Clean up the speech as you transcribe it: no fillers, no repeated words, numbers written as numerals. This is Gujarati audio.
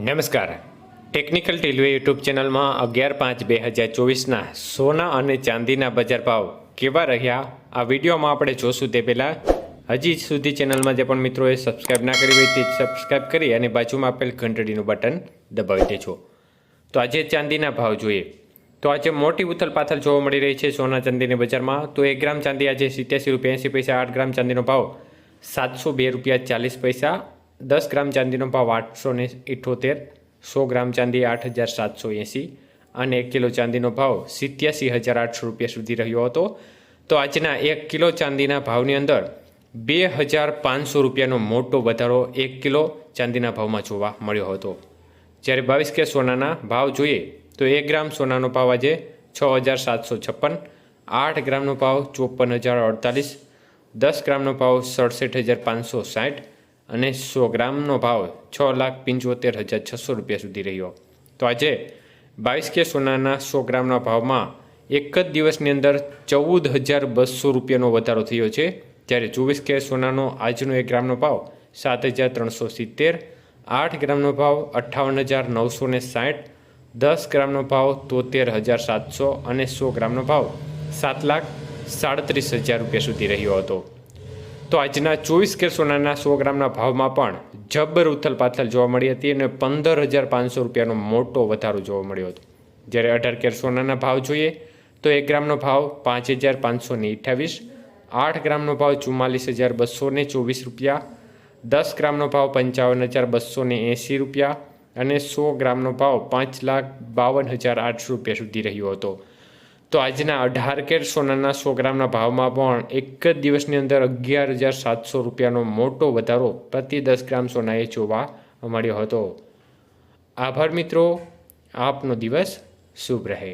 નમસ્કાર. ટેકનિકલ ટીલવે યુટ્યુબ ચેનલમાં 11/5/2024ના સોના અને ચાંદીના બજાર ભાવ કેવા રહ્યા આ વિડીયોમાં આપણે જોશું. તે પહેલાં હજી સુધી ચેનલમાં જે પણ મિત્રોએ સબસ્ક્રાઈબ ના કરી હોય તે સબસ્ક્રાઈબ કરી અને બાજુમાં આપેલ ઘંટડીનું બટન દબાવી દેજો. તો આજે ચાંદીના ભાવ જોઈએ તો આજે મોટી ઉથલપાથલ જોવા મળી રહી છે સોના ચાંદીની બજારમાં. તો 1 ગ્રામ ચાંદી આજે 87 રૂપિયા 80 પૈસા, 8 ગ્રામ ચાંદીનો ભાવ 702 રૂપિયા 40 પૈસા, 10 ગ્રામ ચાંદીનો ભાવ 878, 100 ગ્રામ ચાંદી 8780 અને 1 કિલો ચાંદીનો ભાવ 87,800 રૂપિયા સુધી રહ્યો હતો. તો આજના 1 કિલો ચાંદીના ભાવની અંદર 2,500 રૂપિયાનો મોટો વધારો 1 કિલો ચાંદીના ભાવમાં જોવા મળ્યો હતો. જ્યારે 22 કે સોનાના ભાવ જોઈએ તો 1 ગ્રામ સોનાનો ભાવ આજે 6,756, 8 ગ્રામનો ભાવ 54,048, 10 ગ્રામનો ભાવ 67,560 અને 100 ગ્રામનો ભાવ 6,75,600 રૂપિયા સુધી રહ્યો. તો આજે 22 કે સોનાના 100 ગ્રામના ભાવમાં એક જ દિવસની અંદર 14,200 રૂપિયાનો વધારો થયો છે. જ્યારે 24 કે સોનાનો આજનો 1 ગ્રામનો ભાવ 7,370, 8 ગ્રામનો ભાવ 58,960, 10 ગ્રામનો ભાવ 73,700 અને 100 ગ્રામનો ભાવ 7,37,000 રૂપિયા સુધી રહ્યો હતો. તો આજના 24 કે સોનાના 100 ગ્રામના ભાવમાં પણ જબ્બર ઉથલપાથલ જોવા મળી હતી અને 15,500 રૂપિયાનો મોટો વધારો જોવા મળ્યો હતો. જ્યારે 18 કે સોનાના ભાવ જોઈએ તો 1 ગ્રામનો ભાવ 5,528, 8 ગ્રામનો ભાવ 44,224 રૂપિયા, 10 ગ્રામનો ભાવ 55,280 રૂપિયા અને 100 ગ્રામનો ભાવ 5,52,800 રૂપિયા સુધી રહ્યો હતો. તો આજના 18 કેરેટ સોનાના 100 ગ્રામના ભાવમાં પણ એક જ દિવસની અંદર 11,700 રૂપિયાનો મોટો વધારો પ્રતિ 10 ગ્રામ સોનાએ જોવા મળ્યો હતો. આભાર મિત્રો, આપનો દિવસ શુભ રહે.